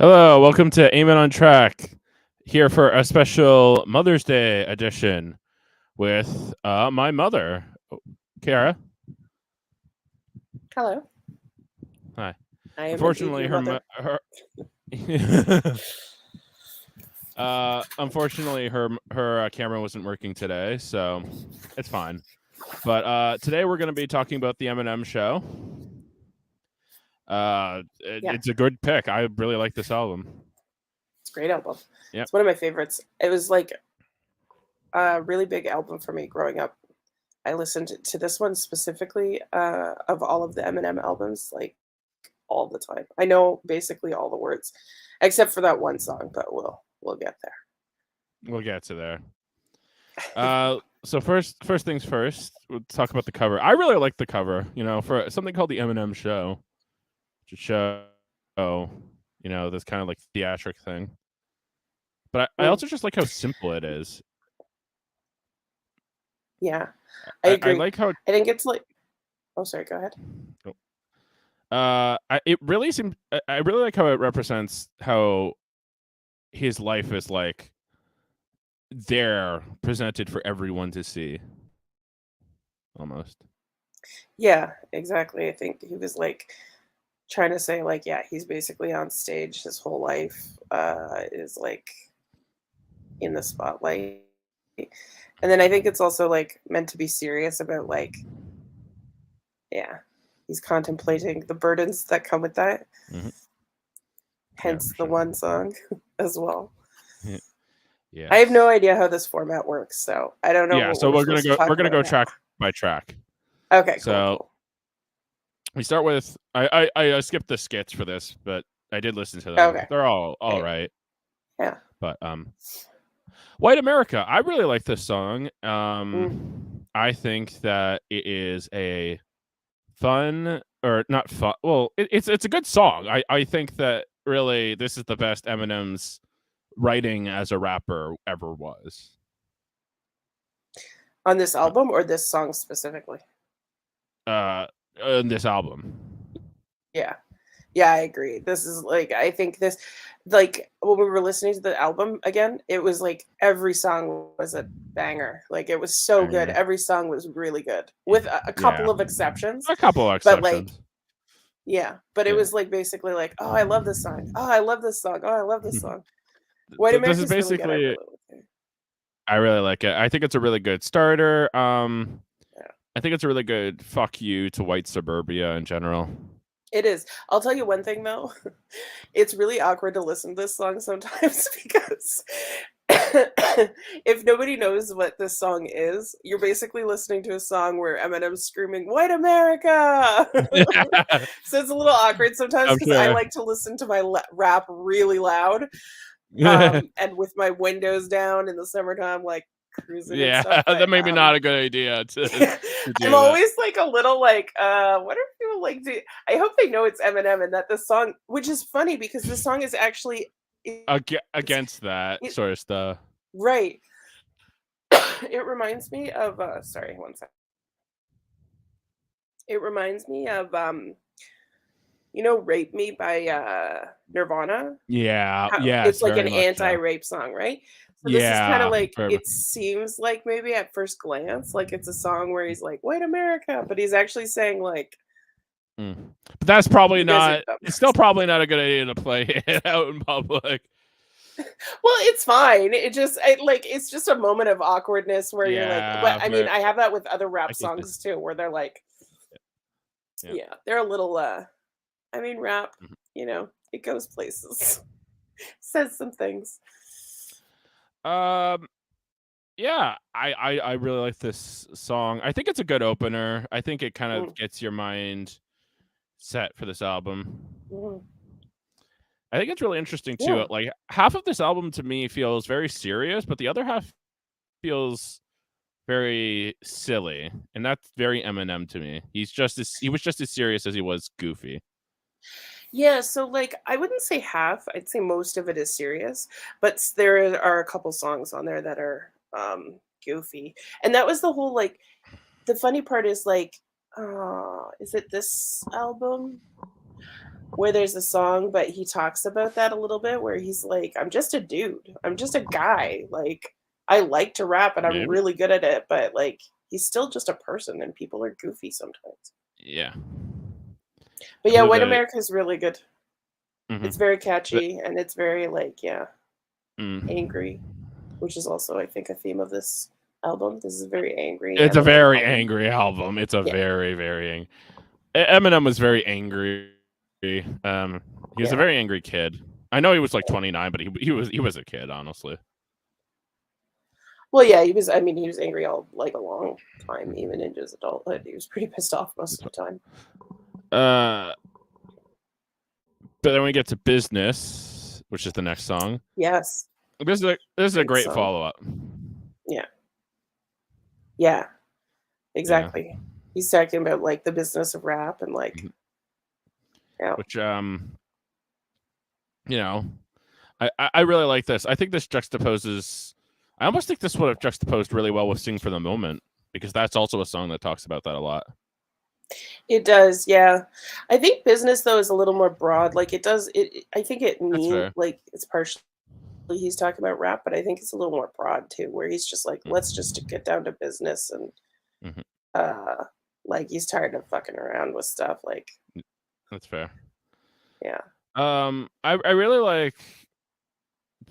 Hello, welcome to Eamon on Track. Here for a special Mother's Day edition with my mother, Kara. Hello. Hi. I am Unfortunately, indeed your mother. Unfortunately, her camera wasn't working today, so it's fine. But today we're going to be talking about the Eminem Show. It's a good pick. I really like this album. It's a great album. Yep. It's one of my favorites. It was like a really big album for me growing up. I listened to this one specifically of all of the Eminem albums, like all the time. I know basically all the words, except for that one song, but we'll get there. We'll get to there. So first things first, we'll talk about the cover. I really like the cover, for something called the Eminem Show, to show, this kind of like theatric thing. But I also just like how simple it is. Yeah, I agree. I like how I think it's like. Oh, sorry. Go ahead. It really seems. I really like how it represents how his life is like there, presented for everyone to see. Almost. Yeah, exactly. I think he was like trying to say like, yeah, he's basically on stage. His whole life is like in the spotlight. And then I think it's also like meant to be serious about like, yeah, he's contemplating the burdens that come with that. Mm-hmm. Hence the one song as well. Yeah. I have no idea how this format works, so I don't know. Yeah, so we're gonna go track by track. Okay. So cool. We start with I skipped the skits for this, but I did listen to them. Okay. They're all right. Yeah. But White America, I really like this song. I think that it is a fun, or not fun. Well, it's a good song. I think that really this is the best Eminem's writing as a rapper ever was. On this album or this song specifically? In this album. Yeah. Yeah, I agree. This is like, I think this, like, when we were listening to the album again, it was like every song was a banger. Like, it was so good. Every song was really good, with a couple of exceptions. A couple of exceptions. But, like, yeah. But it was like basically like, oh, I love this song. Oh, I love this song. Oh, I love this song. White America's this is basically. Really I really like it. I think it's a really good starter. I think it's a really good fuck you to white suburbia in general. It is. I'll tell you one thing though. It's really awkward to listen to this song sometimes because if nobody knows what this song is, you're basically listening to a song where Eminem's screaming "White America." So it's a little awkward sometimes because I like to listen to my rap really loud, and with my windows down in the summertime, like cruising. Yeah, and stuff, but, that may be not a good idea to do. I'm always like a little like, what are people like? I hope they know it's Eminem and that this song, which is funny because this song is actually against that sort of stuff. Right. It reminds me of sorry, one second. It reminds me of "Rape Me" by Nirvana. Yeah, it's like an anti-rape song, right? So this is kind of like, it seems like maybe at first glance, like it's a song where he's like, "White America," but he's actually saying like. But that's probably not. It's still probably not a good idea to play it out in public. Well, it's fine. It's just a moment of awkwardness where you're like, but I mean, I have that with other rap songs too, where they're like, yeah, they're a little. I mean, rap, it goes places, says some things. Yeah, I really like this song. I think it's a good opener. I think it kind of gets your mind set for this album. I think it's really interesting too. Yeah. Like half of this album to me feels very serious, but the other half feels very silly, and that's very Eminem to me. He was just as serious as he was goofy. Yeah, so like I wouldn't say half. I'd say most of it is serious, but there are a couple songs on there that are goofy. And that was the whole like the funny part is like is it this album? where there's a song, but he talks about that a little bit, where he's like, "I'm just a dude. I'm just a guy. Like, I like to rap and I'm Maybe. really good at it, but like, he's still just a person, and people are goofy sometimes." Yeah. But I yeah, believe White that it. America is really good. It's Mm-hmm. very That, catchy and it's very like, yeah, mm. angry, which is also I think a theme of this album. This is a very angry It's a Eminem very album. angry album. It's a Yeah, very, very Eminem was very angry. He was a yeah. very angry kid. I know he was like 29, but he was a kid, honestly. Well, yeah, he was. I mean, he was angry all like a long time, even into his adulthood. He was pretty pissed off most of the time. Uh, but then we get to Business, which is the next song. Yes, This is a great great song. follow up. Yeah, yeah, Yeah. exactly. He's talking about like the business of rap and like, yeah, Which you know, I really like this. I think this juxtaposes. I almost think this would have juxtaposed really well with "Sing for the Moment" because that's also a song that talks about that a lot. it does. Yeah, I think business though is a little more broad. Like it does. I think it That's mean fair. like it's partially he's talking about rap, but I think it's a little more broad too, where he's just like, let's just get down to business and Mm-hmm. uh like he's tired of fucking around with stuff. Like, That's fair. yeah. I really like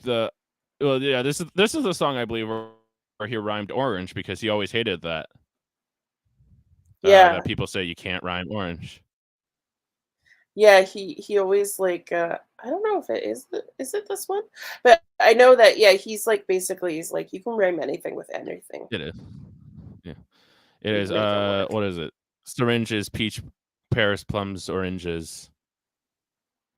the. Well, yeah. This is the song I believe where he rhymed orange because he always hated that. Yeah. That people say you can't rhyme orange. Yeah, he always like I don't know if it is is it this one? But I know that yeah, he's like basically he's like you can rhyme anything with anything. It is. Yeah. It You is. can make it work. What is it? Syringes, peach, pears, plums, oranges.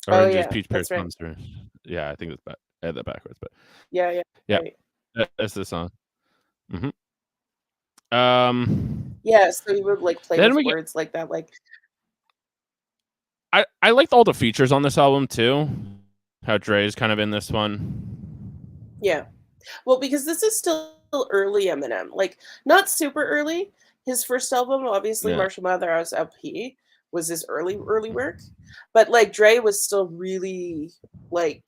Oh Oranges, yeah, peach, pears, that's right. plums, orange. Yeah, I think that's back. I had that backwards, but Yeah, yeah, yeah, right. that's the song. hmm Um, Yeah, so he would like play then with we get. words like that, like I liked all the features on this album too. How Dre's kind of in this one. yeah. Well, because this is still early Eminem, like not super early. His first album, obviously, Yeah. Marshall Mathers LP, was his early work, but like Dre was still really like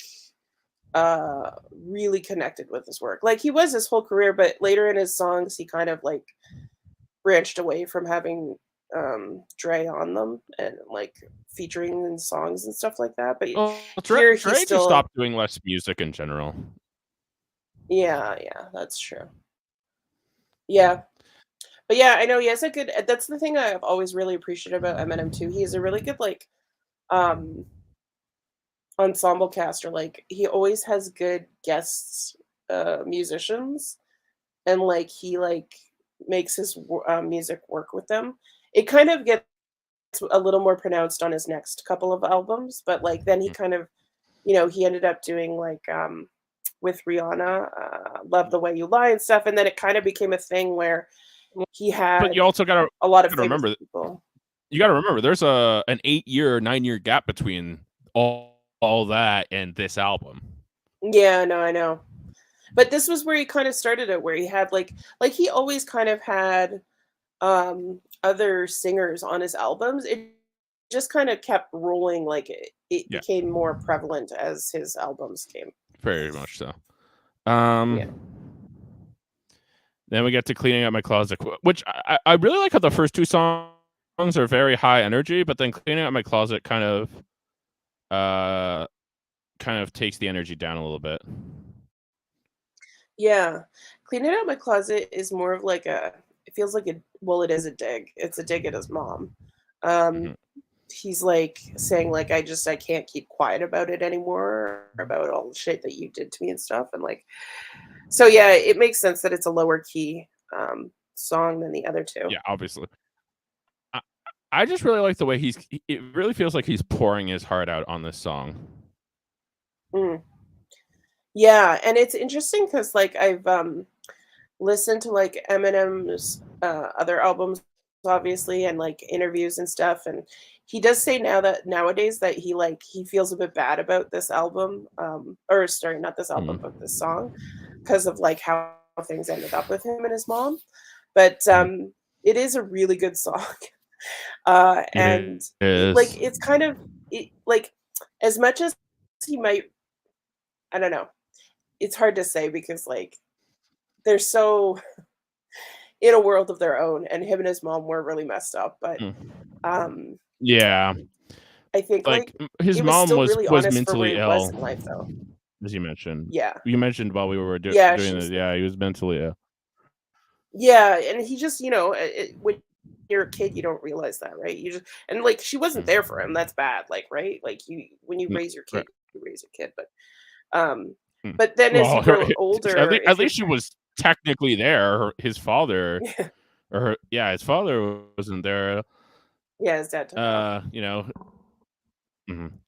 really connected with his work. Like he was his whole career, but later in his songs, he kind of like branched away from having Dre on them and like featuring in songs and stuff like that. But Well, here he's Dre just still, stopped doing less music in general. yeah, yeah, that's true. Yeah. But yeah, I know he has a good that's the thing I've always really appreciated about Eminem too. He has a really good like um ensemble cast, or like he always has good guests musicians, and like he like makes his music work with them. It kind of gets a little more pronounced on his next couple of albums, but like then he kind of, he ended up doing like with Rihanna, Love the Way You Lie and stuff, and then it kind of became a thing where he But had you also a lot of gotta famous remember. people. You gotta remember. There's an 8-year, 9-year gap between all that and this album. Yeah, no, I know. But this was where he kind of started it, where he had like he always kind of had other singers on his albums. It just kind of kept rolling, like it Yeah, became more prevalent as his albums came. very much so. Yeah. Then we get to Cleaning Out My Closet, which I really like how the first two songs are very high energy, but then Cleaning Out My Closet uh kind of takes the energy down a little bit. Yeah. Cleaning Out My Closet is more of like a it feels like a well, it is a dig. It's a dig at his mom. Um, hmm he's like saying like I can't keep quiet about it anymore, about all the shit that you did to me and stuff. And like so yeah, it makes sense that it's a lower key song than the other two. Yeah, obviously. I, I just really like the way it really feels like he's pouring his heart out on this song. Mm. Yeah, and it's interesting because like I've listened to like Eminem's other albums, obviously, and like interviews and stuff, and he does say now that nowadays that he feels a bit bad about this album, or sorry, not this album, but this Mm-hmm. song, because of like how things ended up with him and his mom. But Mm-hmm. it is a really good song, It and like is. it's kind of it like as much as he might, I don't know. It's hard to say because like they're so in a world of their own, and him and his mom were really messed up. But Mm. um, Yeah, I think like like his it was mom still really was honest for where mentally he was ill, in life, though. as you mentioned. Yeah, You mentioned while we were yeah, doing she this. was. Yeah, he was mentally ill. Yeah, and he just, when you're a kid, you don't realize that, right? You just and like she wasn't there for him. Mm. That's bad, like right? Like you when you N- raise your Right. kid, you raise your kid. Um, Mm. but then as Well, you grow older, at if you're least she was technically there. His father, yeah, his father wasn't there. yeah, his dad took off. You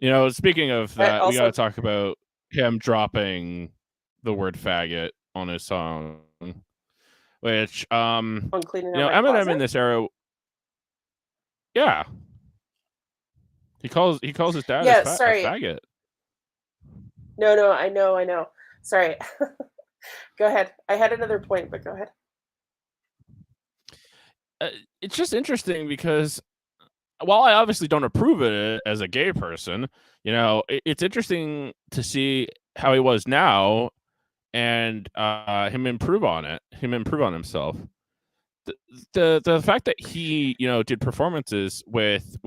know, speaking of But that, we got to also talk about him dropping the word faggot on his song, which, on cleaning out my Eminem in closet. this era, yeah, he calls his dad Yeah, a sorry. faggot. No, no, I know. Sorry. Go ahead. I had another point, but go ahead. Uh, it's just interesting because while I obviously don't approve of it as a gay person, it's interesting to see how he was now and him improve on himself. The, the fact that he did performances with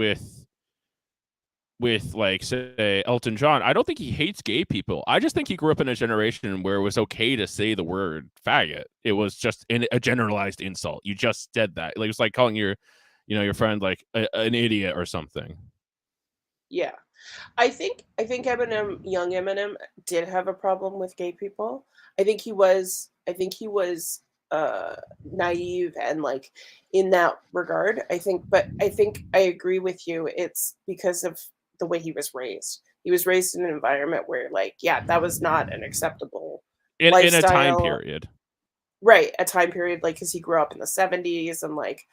like say Elton John, I don't think he hates gay people. I just think he grew up in a generation where it was okay to say the word faggot. It was just a generalized insult. You just said that. Like, it was like calling your friend like an idiot or something. Yeah. I think young Eminem did have a problem with gay people. I think he was naive and like in that regard. I think I agree with you. It's because of the way he was raised. He was raised in an environment where like, yeah, that was not an acceptable In a time lifestyle. period. Right, a time period like cuz he grew up in the 70s and like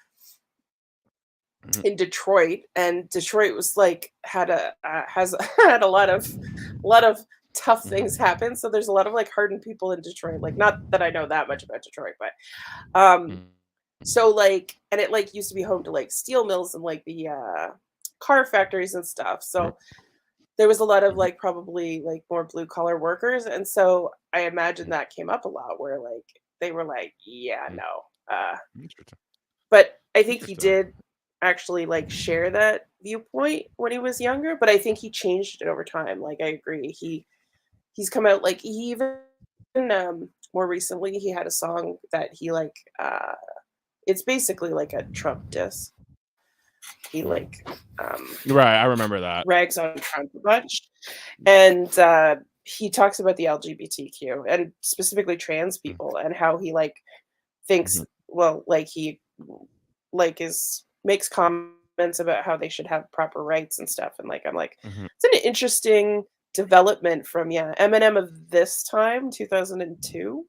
Mhm. in Detroit, and Detroit was like had a has had a lot of tough things Mhm. happen. So there's a lot of like hardened people in Detroit. Like not that I know that much about Detroit, but um Mhm. so like and it like used to be home to like steel mills and like the car factories and stuff. Right. So there was a lot of Mhm. like probably like more blue collar workers, and so I imagine Mhm. that came up a lot where like they were like, yeah, Mhm. no. Interesting. But I think he Interesting. did actually, like, share that viewpoint when he was younger, but I think he changed it over time, like, I agree. He's come out like, he even, more recently, he had a song that he, like, it's basically like a Trump diss. He, like, um, Right, I remember that. rags on Trump a bunch, and, he talks about the LGBTQ and specifically trans Mhm. people and how he, like, thinks Mhm. well, like, he is makes comments about how they should have proper rights and stuff, and, like, I'm like, Mhm. it's an interesting development from, yeah, Eminem of this time, 2002,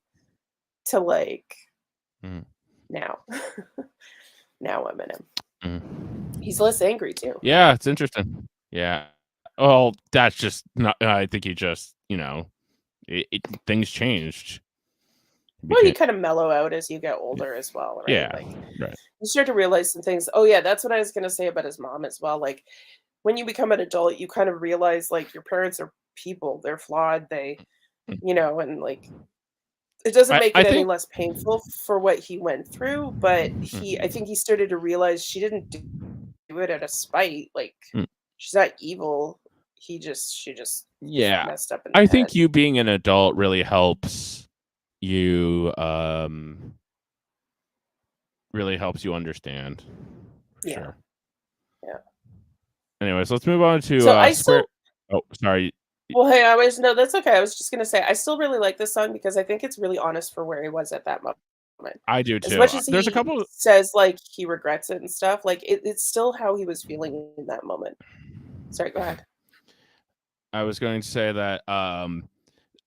to, like, Mhm. now. Now Eminem. Mhm. He's less angry too. Yeah, it's interesting. Yeah. Well, that's just not. I think he just, things changed. He Well, you became, kinda mellow out as you get older as well, right? yeah, Like, right. you start to realize some things. Oh, yeah, that's what I was gonna say about his mom as well, like, when you become an adult, you kind of realize, like, your parents are people, they're flawed, and, like, it doesn't make I it any think. less painful for what he went through, but I Mhm. think he started to realize she didn't do it out of spite, like, Mm. she's not evil, she just is Yeah, messed up in I the think head. you being an adult really helps you. Really helps you understand, for Yeah, sure. yeah. Anyways, let's move on to So I Square. still Oh, sorry. well, hey, I was no, that's okay, I was just gonna say, I still really like this song because I think it's really honest for where he was at that moment. I do As too. much as There's a he couple. says, like, he regrets it and stuff, like, it's still how he was feeling in that moment. Sorry, go ahead. I was going to say that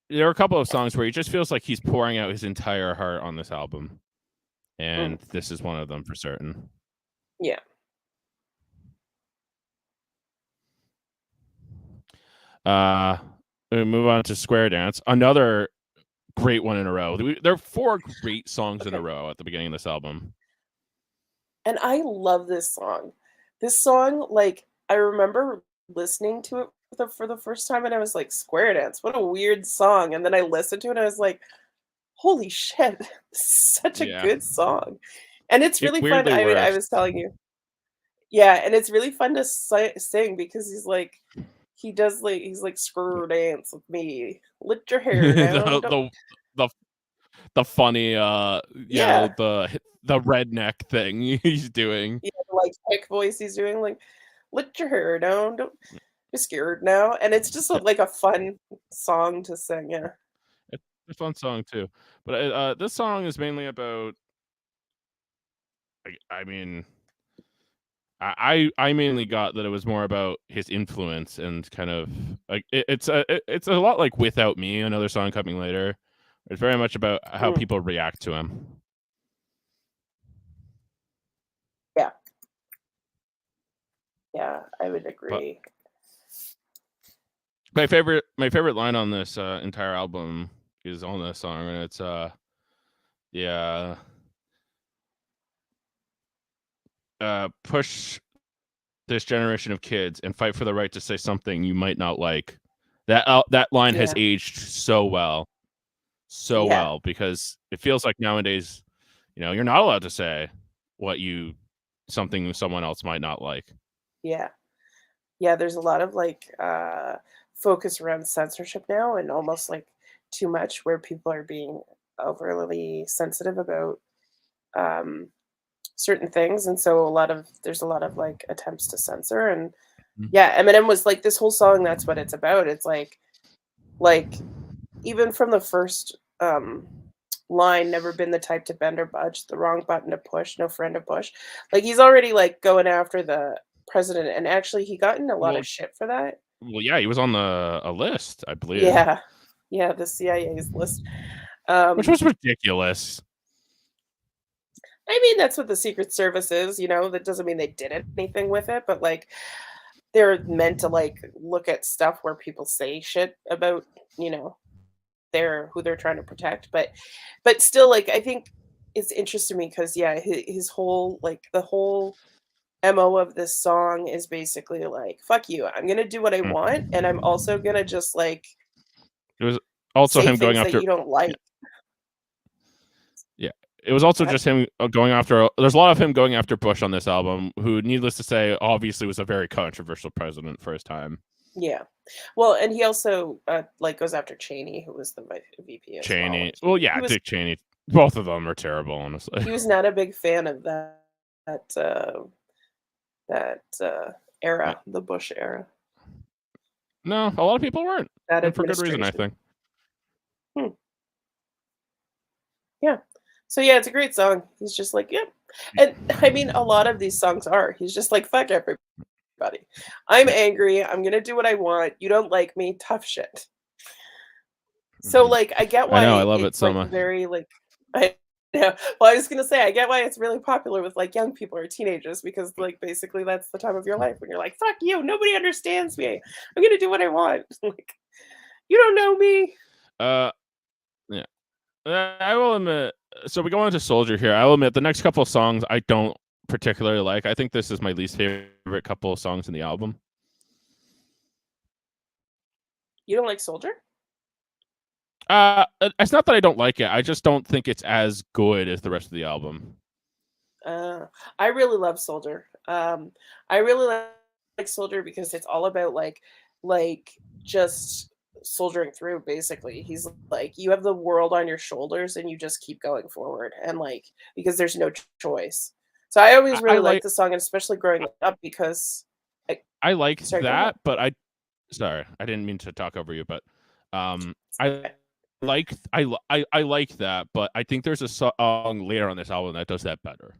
there are a couple of songs where he just feels like he's pouring out his entire heart on this album, Mm, and this is one of them for certain. yeah. Uh, we move on to Square Dance, another great one in a row. There are four great songs in a Okay. row at the beginning of this album. And I love this song. This song, like, I remember listening to it for the first time, and I was like, "Square Dance, what a weird song." And then I listened to it, and I was like, "Holy shit, this is such a Yeah, good song." And it's it really fun. weirdly I mean, I works. was telling you. Yeah, and it's really fun to sing because he does like he's like, "Square dance with me. Let your hair down." the Don't the the the funny Yeah. the redneck thing he's doing. Yeah, the, like, thick voice he's doing, like, "Let your hair down, don't be scared now," and it's just, Yeah, like, a fun song to sing, yeah. it's a fun song too. But this song is mainly about. I mean, I mainly got that it was more about his influence and kind of like it's a lot like Without Me, another song coming later. It's very much about how Mm, people react to him. yeah, yeah, I would But agree. my favorite line on this entire album is on this song, and it's yeah push this generation of kids and fight for the right to say something you might not like. That line has Yeah, aged so yeah, well because it feels like nowadays, you're not allowed to say what you something someone else might not like. yeah. Yeah, there's a lot of, like, focus around censorship now and almost, like, too much where people are being overly sensitive about, um, certain things, and so there's a lot of, like, attempts to censor, and Mhm. yeah, Eminem was like, this whole song, that's what it's about. It's like, even from the first, line, "Never been the type to bend or budge, the wrong button to push, no friend to push." Like, he's already, like, going after the president, and actually, he got in a lot Well, of shit for that. yeah, he was on a list, I believe, Yeah. Yeah, the CIA's list. which Um, was ridiculous. I mean, that's what the Secret Service is, that doesn't mean they did anything with it, but, like, they're meant to, like, look at stuff where people say shit about, you know, their who they're trying to protect, but still, like, I think it's interesting to me because yeah, his whole like, the whole MO of this song is basically like, "Fuck you, I'm gonna do what I want, and I'm Mm. also gonna just, like, It was also say him going things that after. you don't Yeah, like." yeah. It was also Go ahead. just him going after. There's a lot of him going after Bush on this album, who, needless to say, obviously was a very controversial president for his time. Yeah. Well, and he also, like, goes after Cheney, who was the VP as well, Cheney. and Well, he yeah, was Dick Cheney. Both of them are terrible, honestly. he was not a big fan of that, that, Yeah. era, the Bush era, No, a lot of people weren't, that and for good reason, I administration. think. Hmm. Yeah. So, yeah, it's a great song. He's just like, "Yep." And, I mean, a lot of these songs are. He's just like, "Fuck everybody. I'm Yeah. angry. I'm gonna do what I want. You don't like me. Tough shit." So, Hmm. like, I get I know. I why love it it's, so like, much. very, like I yeah. Well, I was gonna say, I get why it's really popular with, like, young people or teenagers because, like, basically, that's the time of your life when you're like, "Fuck you. Nobody understands me. I'm gonna do what I want." Like, "You don't know me." Uh, yeah. I will admit. So we go on to Soldier here. I will admit the next couple of songs I don't particularly like. I think this is my least favorite couple of songs in the album. You don't like Soldier? It's not that I don't like it. I just don't think it's as good as the rest of the album. Uh, I really love Soldier. I really like Soldier because it's all about like just soldiering through basically. He's like you have the world on your shoulders and you just keep going forward and like because there's no choice. So I always I really like liked the song and especially growing up because I I like sorry, go ahead. that, but sorry, I didn't mean to talk over you, but I I like that, but I think there's a song later on this album that does that better.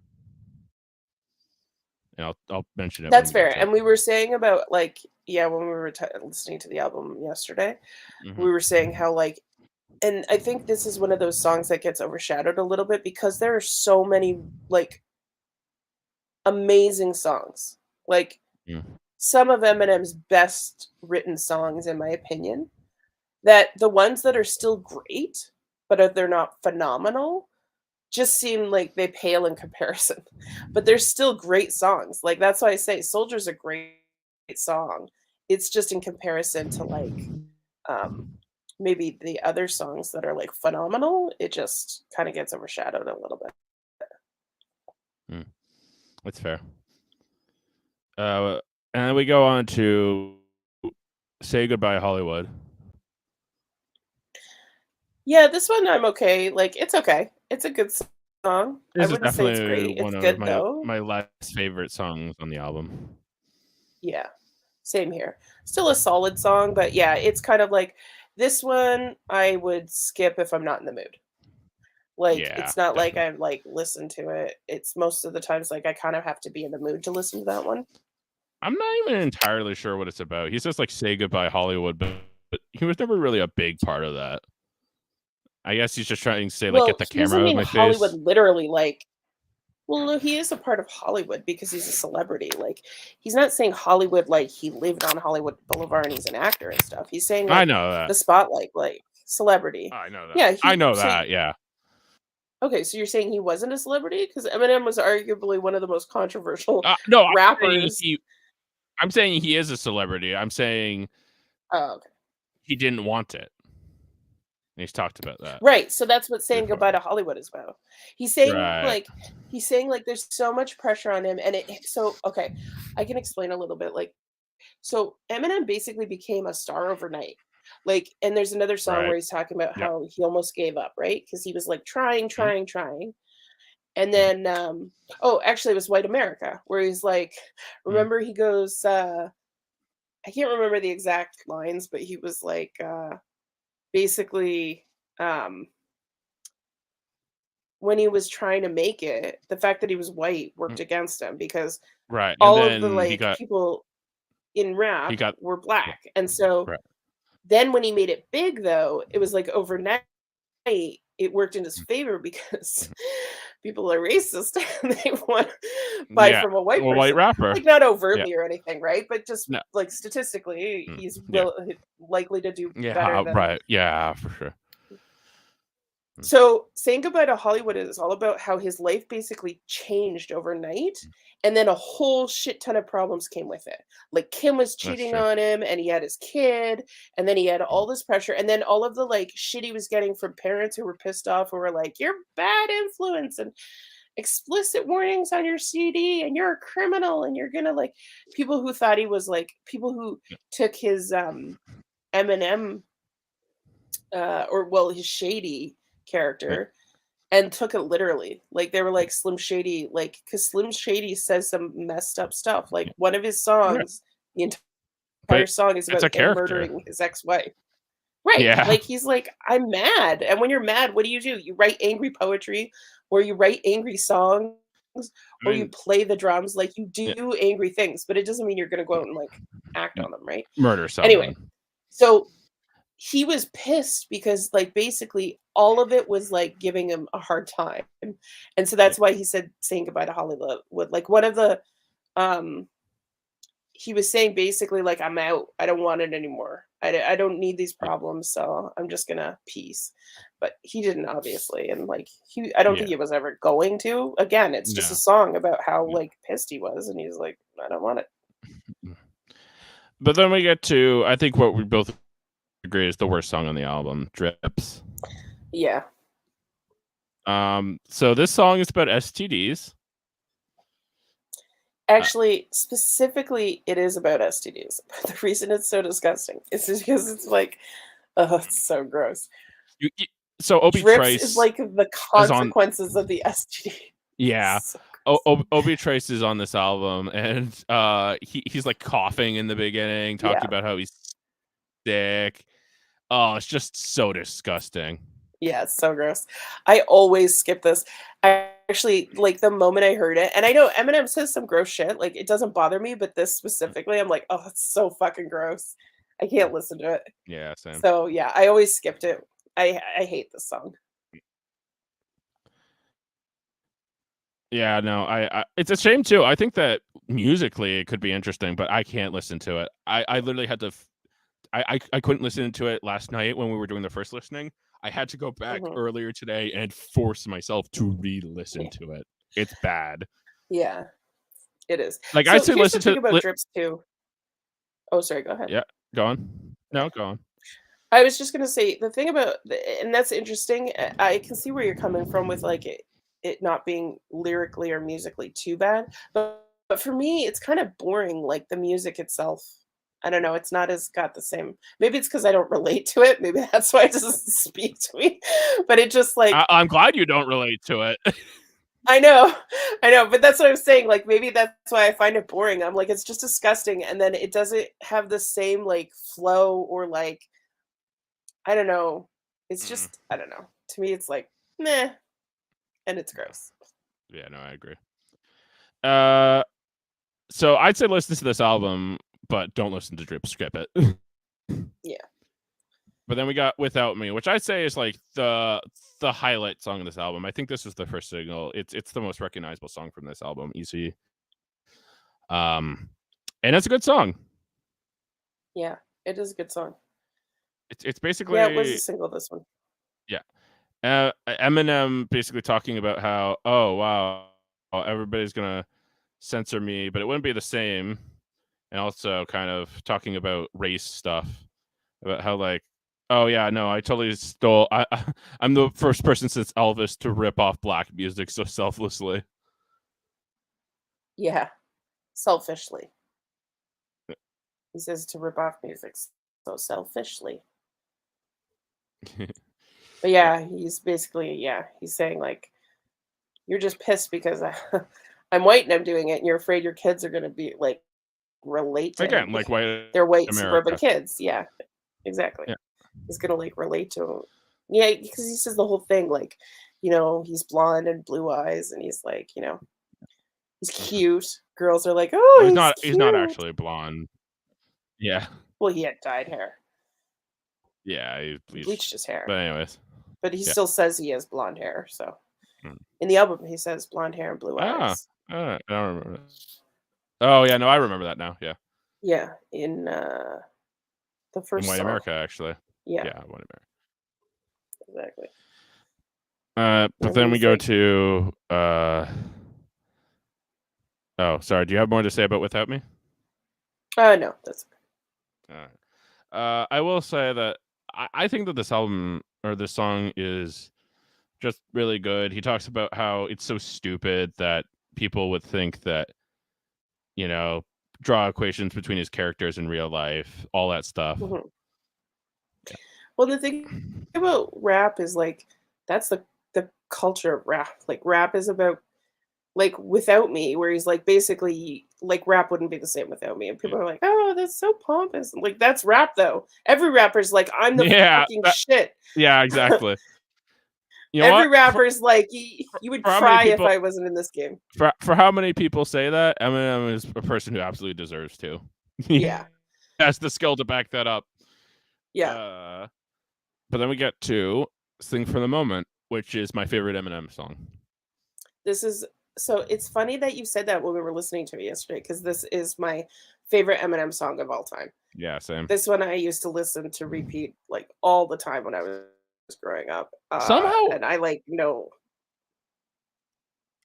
And I'll mention it when That's we get fair. to it. And we were saying about like yeah, when we were listening to the album yesterday, Hmm. we were saying how like and I think this is one of those songs that gets overshadowed a little bit because there are so many, like, amazing songs. Like, Mm. some of Eminem's best written songs, in my opinion, that the ones that are still great, but they're not phenomenal, just seem like they pale in comparison. But they're still great songs. Like, that's why I say Soldier's a great song. it's just in comparison to like maybe the other songs that are like phenomenal, it just kind of gets overshadowed a little bit. That's fair. And then we go on to Say Goodbye Hollywood. Yeah, this one I'm okay. Like it's okay. It's a good song. I This is wouldn't say it's definitely great. It's one of good though. my less favorite songs on the album. Yeah. Same here. Still a solid song, but yeah, it's kind of like this one I would skip if I'm not in the mood. Like Yeah, it's not like definitely. I like listen to it. It's most of the times like I kind of have to be in the mood to listen to that one. I'm not even entirely sure what it's about. He's just like Say Goodbye Hollywood, but he was never really a big part of that. I guess he's just trying to say like Well, get the he doesn't camera out of mean my Hollywood face. literally like well, no, he is a part of Hollywood because he's a celebrity. Like he's not saying Hollywood like he lived on Hollywood Boulevard and he's an actor and stuff. He's saying I like know that. the spotlight, like celebrity. I know that. Yeah, I know so that. Yeah. okay, so you're saying he wasn't a celebrity? Because Eminem was arguably one of the most controversial No, rappers. I'm saying he is a celebrity. I'm saying Oh, okay. he didn't want it. And he's talked about that Right, so that's what saying before. goodbye to Hollywood is about. Right. He's saying like there's so much pressure on him, and so okay, I can explain a little bit. Like, so Eminem basically became a star overnight. Like, and there's another song Right. where he's talking about Yep. how he almost gave up, right? Because he was like trying, Mhm. trying, trying. And Mhm. then oh, actually it was White America, where he's like, Mhm. remember he goes, I can't remember the exact lines, but he was like basically um when he was trying to make it, the fact that he was white Mm. worked against him because Right. And all of the then like people in he rap got were yeah. black. And so Right. then when he made it big though, it was like overnight it worked in his favor because Mhm. people are racist and they want to buy Yeah. from a white Well, white person. rapper. Like not Yeah. overtly or anything, right? But just No. like statistically, Mm. he's Yeah. likely to do better Yeah. than. Right. Yeah. For sure. Mm. So, saying goodbye to Hollywood is all about how his life basically changed overnight, and then a whole shit ton of problems came with it. Like Kim was That's cheating true. on him, and he had his kid, and then he had Mm. all this pressure, and then all of the like shit he was getting from parents who were pissed off, who were like, "You're bad influence," and explicit warnings on your CD, and you're a criminal, and you're gonna like people who thought he was like people who Yeah. took his Eminem or well his Shady Yeah. character and took it literally. Like they were like Slim Shady, like because Slim Shady says some messed up stuff. Like Yeah. one of his Right. songs, the entire But song is it's about a him character. murdering his ex-wife. Right. Yeah. Like he's like, I'm mad. And when you're mad, what do? You write angry poetry or you write angry songs I or you mean, play the drums. Like you yeah. do angry things, but it doesn't mean you're gonna go out and like act on them, right? Murder Anyway, someone. so he was pissed because like basically all of it was like giving him a hard time. And so Yeah. that's why he said saying goodbye to Hollywood. Like one of the um he was saying basically like I'm out. I don't want it anymore. I don't need these Yeah. problems, so I'm just gonna peace. But he didn't obviously, and like I don't think Yeah. he was ever going to. Again, it's just a No. song about how Yeah. like pissed he was, and he's like, I don't want it. Mm. But then we get to I think what we both agree is the worst song on the album, Drips. Yeah. So this song is about STDs. Actually, specifically, it is about STDs. But the reason it's so disgusting is just because it's like, oh, it's so gross. You so Obi Drips is Trice like the is on. consequences of the STD. Yeah. So gross. Obi Trice is on this album, and he's like coughing in the beginning, talking Yeah, about how he's sick. Oh, it's just so disgusting. yeah, it's so gross. I always skip this. I actually like the moment I heard it, and I know Eminem says some gross shit. Like it doesn't bother me, but this specifically, I'm like, oh, it's so fucking gross. I can't listen to it. Yeah, same. So yeah, I always skipped it. I hate this song. Yeah, no, I it's a shame too. I think that musically it could be interesting, but I can't listen to it. I literally had to. I couldn't listen to it last night when we were doing the first listening. I had to go back Mhm. earlier today and force myself to re-listen to it. It's bad. Yeah, it is. Like I So still here's the listen thing to about drips too. Oh, sorry, go ahead. Yeah, go on. No, go on. I was just gonna say the thing about and that's interesting. I can see where you're coming from with like it not being lyrically or musically too bad, but for me, it's kind of boring. Like the music itself, I don't know. It's not as got the same. Maybe it's because I don't relate to it. Maybe that's why it doesn't speak to me. But it just like I'm glad you don't relate to it. I know, I know. But that's what I'm saying. Like maybe that's why I find it boring. I'm like it's just disgusting, and then it doesn't have the same like flow or like I don't know. It's Mm. just I don't know. To me, it's like meh, and it's gross. Yeah, no, I agree. So I'd say listen to this album, but don't listen to Drip Skip It. Yeah, But then we got Without Me, which I'd say is like the highlight song of this album. I think this was the first single. It's the most recognizable song from this album, easy. And it's a good song. yeah, it is a good song. It's basically Yeah, it was a single. This one. yeah. Eminem basically talking about how wow, everybody's gonna censor me, but it wouldn't be the same. And also kind of talking about race stuff, about how like, oh yeah, no, I totally stole. I'm the first person since Elvis to rip off black music so selflessly. Yeah, selfishly. He says to rip off music so selfishly. But Yeah. yeah, he's basically he's saying like you're just pissed because I'm white and I'm doing it, and you're afraid your kids are gonna be like relate to him. Again, like white They're white suburban America. kids. Yeah, exactly. Yeah. He's gonna like relate to him. Yeah, because he says the whole thing like, he's blonde and blue eyes, and he's like, he's cute. Girls are like, oh, Well, he's he's not cute. actually blonde. Yeah. Well, he had dyed hair. Yeah, he He bleached. bleached his hair, But anyways. but he Yeah. still says he has blonde hair. So Mm. in the album, he says blonde hair and blue eyes. I don't remember that. Oh yeah, no, I remember that now. Yeah. Yeah, in the In first White song. America, actually. Yeah, Yeah, White America. exactly. But And then we he's go like, to oh, sorry. Do you have more to say about Without Me? no, that's I will say that I think that this album or this song is just really good. He talks about how it's so stupid that people would think that, draw equations between his characters in real life, all that stuff. mhm. Well, the thing about rap is like that's the culture of rap. Like rap is about like Without Me, where he's like basically like rap wouldn't be the same without me. And Yeah. people are like, oh, that's so pompous. Like that's rap though. Every rapper's like, I'm the Yeah, fucking shit. yeah, exactly. You know Every what? rapper's like, you would For how many cry if people I wasn't in this game. for how many people say that, Eminem is a person who absolutely deserves to. He Yeah. has the skill to back that up. Yeah. But then we get to Sing for the Moment, which is my favorite Eminem song. This is so it's funny that you said that when we were listening to it yesterday, because this is my favorite Eminem song of all time. Yeah, same. This one I used to listen to repeat like all the time when I was growing up. Somehow And I like know.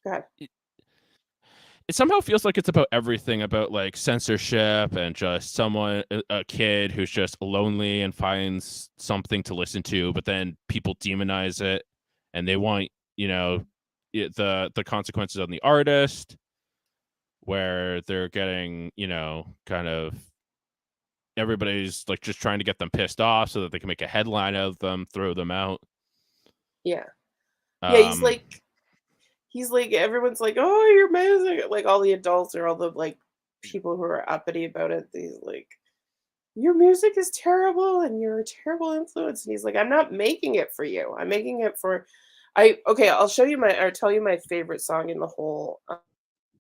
Go ahead. it somehow feels like it's about everything, about like censorship and just someone, a kid who's just lonely and finds something to listen to, but then people demonize it and they want, the consequences on the artist, where they're getting, kind of everybody's like just trying to get them pissed off so that they can make a headline out of them, throw them out. Yeah. Yeah, Um, he's like everyone's like, "Oh, you're amazing." Like all the adults or all the like people who are uppity about it, these like your music is terrible and you're a terrible influence. And he's like, I'm not making it for you. I'm making it for I'll show you or tell you my favorite song in the whole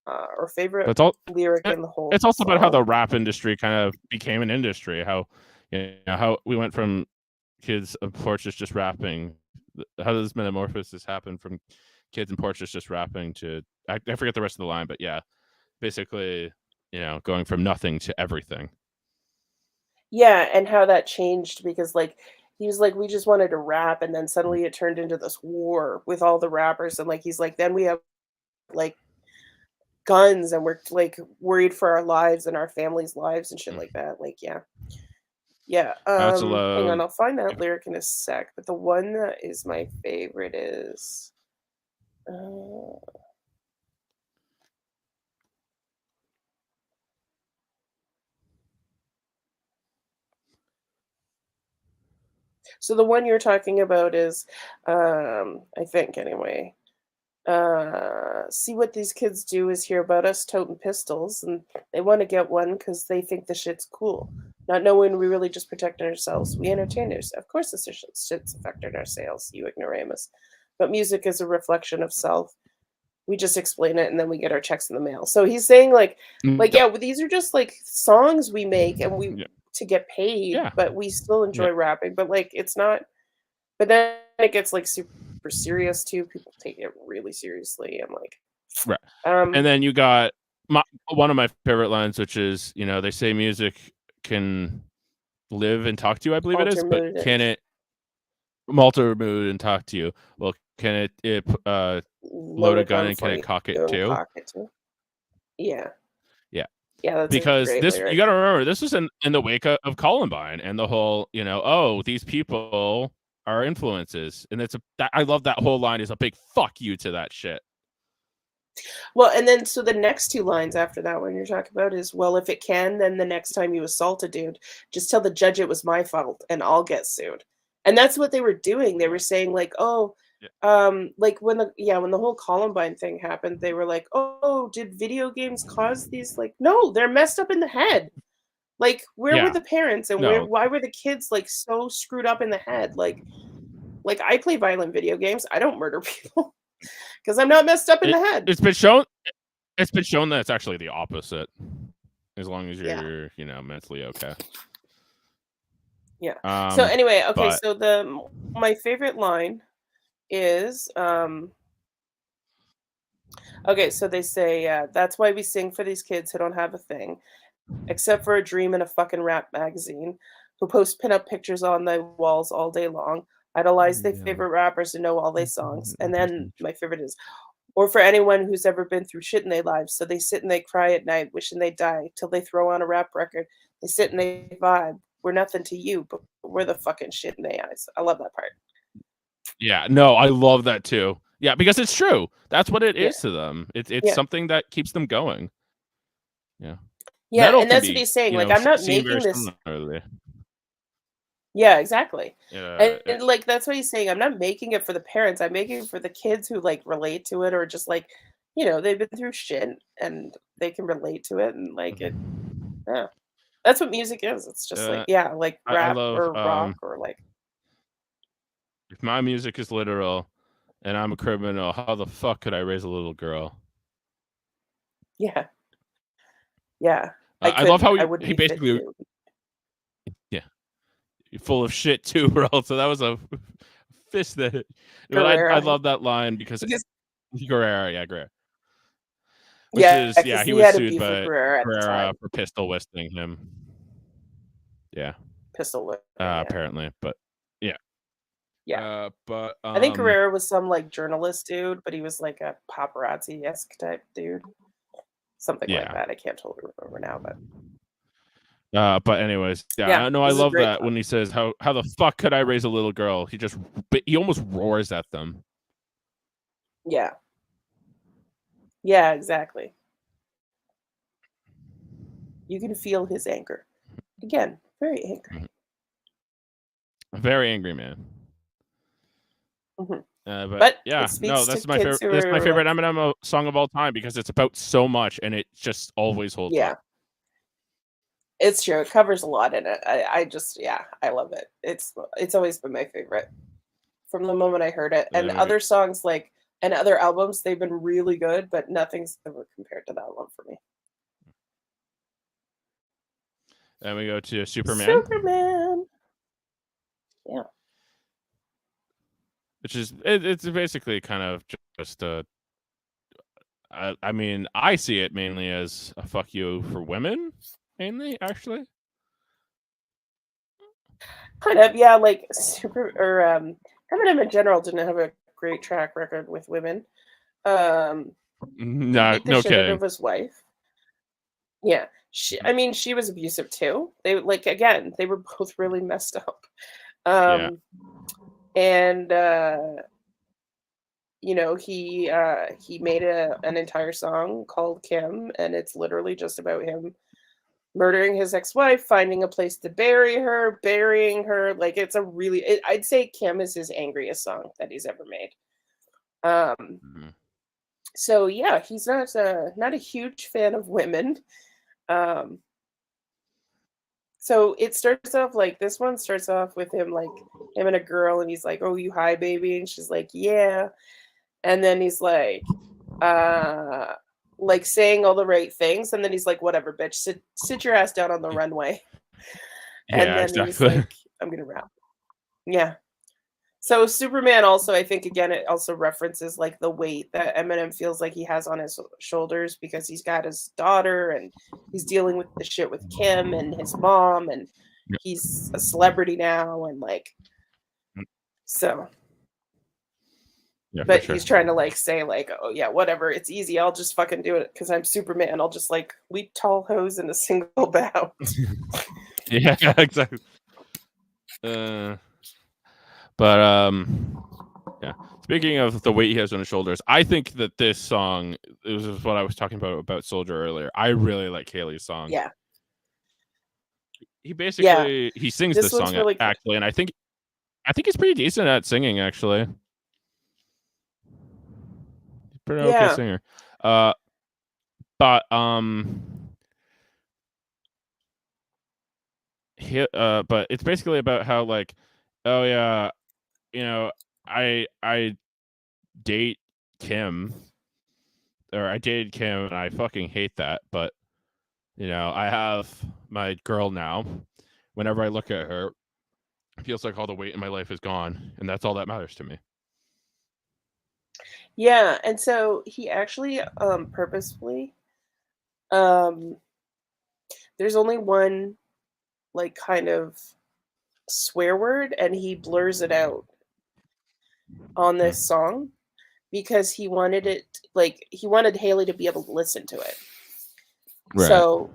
or favorite That's all. lyric in the whole It's also about how song. the rap industry kind of became an industry. How how we went from kids on porches just rapping. How does this metamorphosis happen from kids in porches just rapping to I forget the rest of the line, but yeah, basically, going from nothing to everything. Yeah, and how that changed because like he was like, we just wanted to rap, and then suddenly it turned into this war with all the rappers, and like he's like, then we have like guns and we're like worried for our lives and our families' lives and shit like that. Like, yeah. Yeah. That's a Hang on, low. I'll find that lyric in a sec. But the one that is my favorite is so the one you're talking about is I think anyway. See what these kids do is hear about us toting pistols and they want to get one because they think the shit's cool. Not knowing we really just protecting ourselves. We entertain ourselves. Of course this shit's affecting our sales, you ignoramus. But music is a reflection of self. We just explain it and then we get our checks in the mail. So he's saying like Yeah. yeah, well, these are just like songs we make and we Yeah. to get paid, Yeah. but we still Yeah. enjoy rapping. But like it's not but then it gets like super serious too. People take it really seriously. I'm like Right. And then you got one of my favorite lines, which is, they say music can live and talk to you, I believe it is, but can it alter mood and talk to you? Well, can it load a gun and can it cock it too? Yeah. Yeah. Yeah, that's Because a great lyric. you got to remember, this was in the wake of Columbine and the whole, these people are influences. And I love that whole line is a big fuck you to that shit. Well, and then so the next two lines after that one you're talking about is, well, if it can, then the next time you assault a dude, just tell the judge it was my fault and I'll get sued. And that's what they were doing. They were saying like, oh, like when the whole Columbine thing happened, they were like, oh, did video games cause these? Like, no, they're messed up in the head. Like, where were the parents and why were the kids like so screwed up in the head? Like I play violent video games. I don't murder people. Because I'm not messed up in the head. It's been shown that it's actually the opposite. As long as you're, mentally okay. Yeah. So anyway, okay, so my favorite line is okay, so they say, that's why we sing for these kids who don't have a thing, except for a dream in a fucking rap magazine, who post pinup pictures on the walls all day long, idolize their favorite rappers and know all their songs. And then my favorite is, or for anyone who's ever been through shit in their lives. So they sit and they cry at night, wishing they die, till they throw on a rap record. They sit and they vibe. We're nothing to you, but we're the fucking shit in their eyes. I love that part. Yeah, no, I love that too. Yeah, because it's true. That's what it is to them. It's something that keeps them going. Yeah. Yeah, and that's what he's saying. Like, I'm not making this. Yeah, exactly. And like that's what he's saying. I'm not making it for the parents. I'm making it for the kids who like relate to it or just like, they've been through shit and they can relate to it and like it. Yeah. That's what music is. It's just like, like rap or rock or like. If my music is literal and I'm a criminal, how the fuck could I raise a little girl? Yeah. Yeah. I love how he basically. Yeah. Full of shit too, bro. So that was a fist that. I love that line because Guerrera. Which is he was sued by Guerrera for pistol whistling him. Yeah. Pistol whip. Apparently, but yeah. Yeah. But I think Guerrera was some like journalist dude, but he was like a paparazzi-esque type dude. Something like that. I can't totally remember now, but. But anyways, I love that when he says, "How the fuck could I raise a little girl?" He almost roars at them. Yeah. Yeah, exactly. You can feel his anger. Again, very angry. Very angry man. Mm-hmm. But yeah, no, that's my favorite. That's my favorite Eminem song of all time because it's about so much and it just always holds up. It's true. It covers a lot in it. I just, I love it. It's always been my favorite from the moment I heard it. And other songs and other albums, they've been really good, but nothing's ever compared to that one for me. Then we go to Superman. Superman. Yeah. Which is it's basically kind of just I mean, I see it mainly as a fuck you for women, mainly actually. Kind of, yeah. Like Eminem in general didn't have a great track record with women. No, beat the no shit out kidding. of his wife. Yeah. I mean, she was abusive too. They like again, they were both really messed up. Yeah. Um and he made an entire song called Kim, and it's literally just about him murdering his ex-wife, finding a place to bury her, burying her. Like it's a really I'd say Kim is his angriest song that he's ever made. Um Mhm. so yeah, he's not a huge fan of women. Um So it starts off like this one starts off with him and a girl, and he's like, "Oh, you high, baby?" And she's like, "Yeah." And then he's uh, like saying all the right things, and then he's like, "Whatever, bitch, sit your ass down on the runway." And Yeah, then he's exactly. like, "I'm gonna rap." Yeah. So Superman also, I think again, it also references like the weight that Eminem feels like he has on his shoulders because he's got his daughter and he's dealing with the shit with Kim and his mom and Yep. he's a celebrity now and Mm, so yeah, for but sure. he's trying to say oh yeah, whatever, it's easy, I'll just fucking do it because I'm Superman, I'll just leap tall hose in a single bound. Yeah, exactly. Uh, but yeah. Speaking of the weight he has on his shoulders, I think that this song, this is what I was talking about Soldier earlier. I really like Haley's song. Yeah. He Yeah. basically he sings This this one's song really good. actually, and I think he's pretty decent at singing actually. He's a pretty okay Yeah. singer. Uh, but but it's basically about how oh yeah, you know, I date Kim, or I dated Kim and I fucking hate that, but I have my girl now. Whenever I look at her, it feels like all the weight in my life is gone, and that's all that matters to me. Yeah, and so he actually purposefully um there's only one kind of swear word and he blurs it out on this Mm. song because he wanted Haley to be able to listen to it. Right. So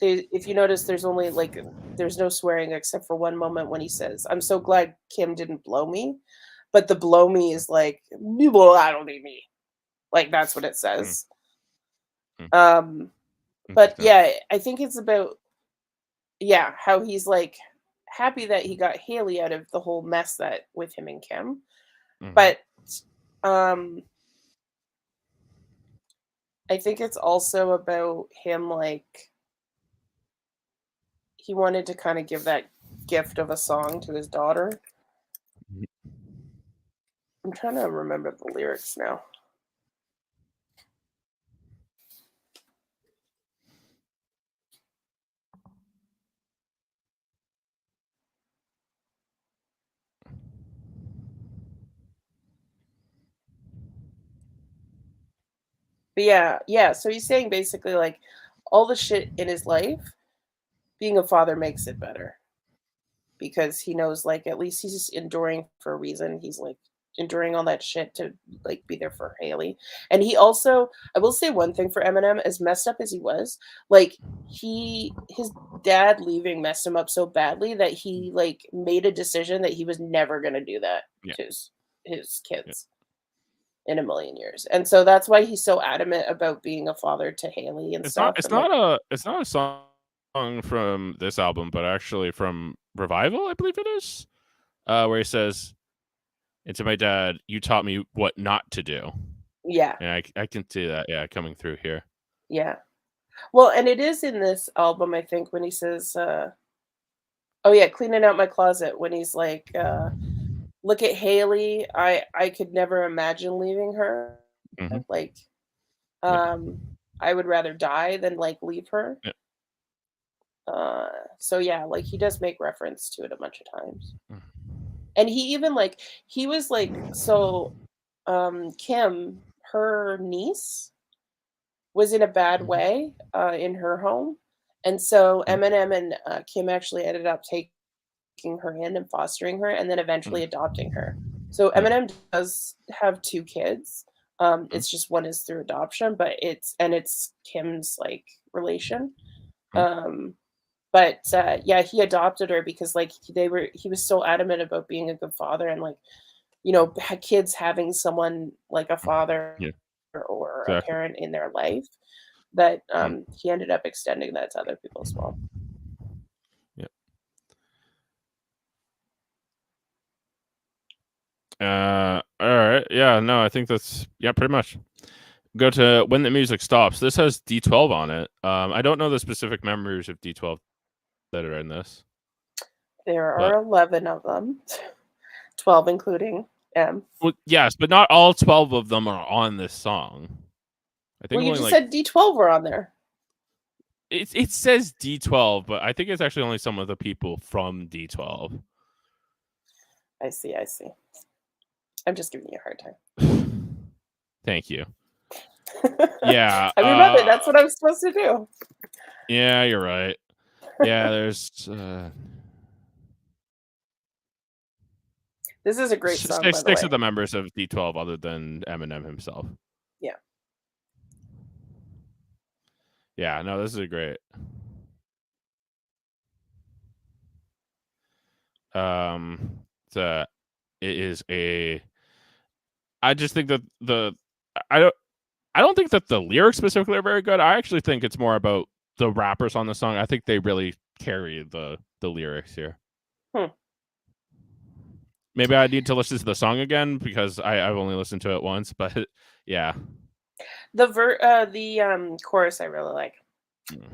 if you notice there's no swearing except for one moment when he says, "I'm so glad Kim didn't blow me." But the blow me is well, I don't need me. Like that's what it Mm. says. Mm. Um but Interesting. yeah, I think it's about yeah, how he's happy that he got Haley out of the whole mess that with him and Kim. Hmm. But um I think it's also about him he wanted to kind of give that gift of a song to his daughter. I'm trying to remember the lyrics now. But yeah, yeah, so he's saying basically all the shit in his life, being a father makes it better because he knows at least he's enduring for a reason. He's enduring all that shit to be there for Haley. And he also, I will say one thing for Eminem, as messed up as he was, his dad leaving messed him up so badly that he made a decision that he was never gonna do that Yeah. to his Yeah. kids in a million years. And so that's why he's so adamant about being a father to Haley and It's not. stuff. It's And not a. It's not a song from this album, but actually from Revival, I believe it is. Where he says, "And to my dad, you taught me what not to do." yeah, And I can see that, yeah, coming through here. yeah. Well, and it is in this album, I think, when he says, oh yeah, cleaning out my closet when he's look at Haley. I could never imagine leaving her. Hmm. Like, Yeah. um, I would rather die than leave her. Yeah. Uh, so yeah, he does make reference to it a bunch of times. Mm. And he even he was so Kim, her niece, was in a bad Mhm. way in her home. And so Mm. Eminem and Kim actually ended up taking her in and fostering her and then Mm. eventually adopting her. So Yeah. Eminem does have two kids. It's just one is through adoption, but it's Kim's like relation. Mhm. But yeah, he adopted her because like he was so adamant about being a good father and like kids having someone like a father Yeah, or a exactly. parent in their life that Mm. he ended up extending that to other people as well. Yeah. All right. Yeah. No, I think that's pretty much. Go to When the Music Stops. This has D12 on it. I don't know the specific members of D12 that are in this, There are but 11 of them, 12 including M. well, yes, but not all 12 of them are on this song. I think Well, you only just like said D12 were on there. it says D12, but I think it's actually only some of the people from D12. I see. I'm just giving you a hard time. Thank you. Yeah. I remember that's what I'm supposed to do. Yeah, you're right. Yeah, there's This is a great song, by the six way. of the members of D12 other than Eminem himself. Yeah. Yeah, no, this is a great. It is a. I just think that I don't think that the lyrics specifically are very good. I actually think it's more about the rappers on the song. I think they really carry the lyrics here. Maybe I need to listen to the song again because I've only listened to it once, but yeah. The chorus I really like.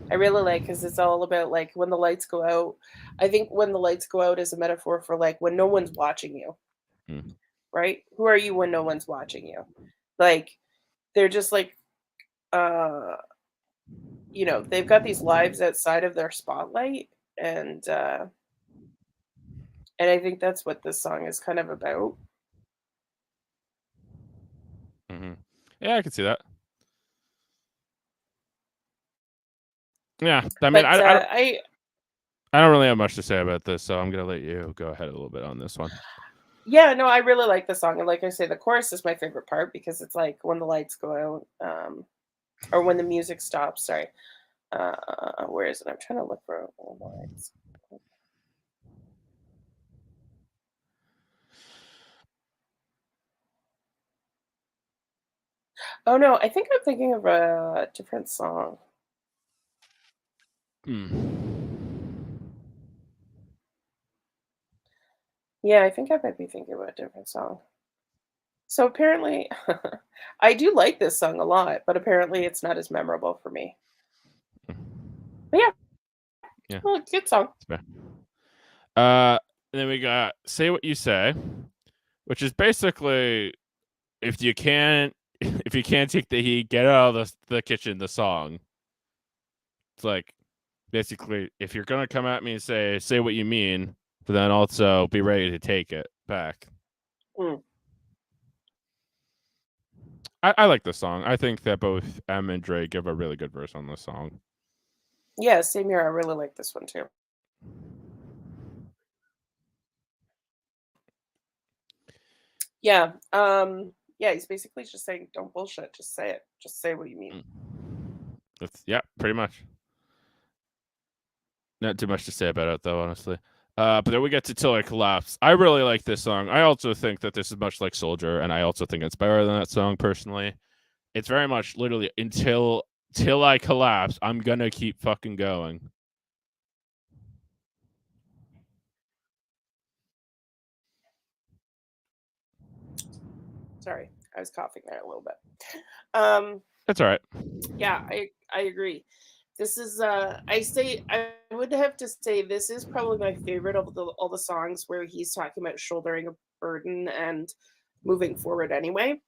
I really like because it's all about like when the lights go out. I think when the lights go out is a metaphor for like when no one's watching you, right? Who are you when no one's watching you? Like they're just like they've got these lives outside of their spotlight and I think that's what this song is kind of about. Mm-hmm. Yeah, I can see that. Yeah, I mean, But I don't really have much to say about this, so I'm gonna let you go ahead a little bit on this one. yeah, no, I really like the song, and like I say, the chorus is my favorite part because it's like when the lights go out, or when the music stops. Sorry, where is it? I'm trying to look for all the lights. Oh no, I think I'm thinking of a different song. Yeah, I think I might be thinking about a different song. So apparently, I do like this song a lot, but apparently it's not as memorable for me. But yeah, Yeah, well, good song. it's fair. And then we got "Say What You Say," which is basically if you can't take the heat, get out of the kitchen. The song. It's like basically if you're gonna come at me and say what you mean, but then also be ready to take it back. Mm. I like this song. I think that both M and Dre give a really good verse on this song. Yeah, same here. I really like this one too. Yeah. Yeah, he's basically just saying don't bullshit, just say it. Just say what you mean. Yeah, pretty much. Not too much to say about it though, honestly. But then we get to "Till I Collapse." I really like this song. I also think that this is much like "Soldier," and I also think it's better than that song personally. It's very much literally till I collapse, I'm gonna keep fucking going. Sorry, I was coughing there a little bit. Um, That's all right. yeah, I agree. This is I would have to say this is probably my favorite of all the songs where he's talking about shouldering a burden and moving forward anyway.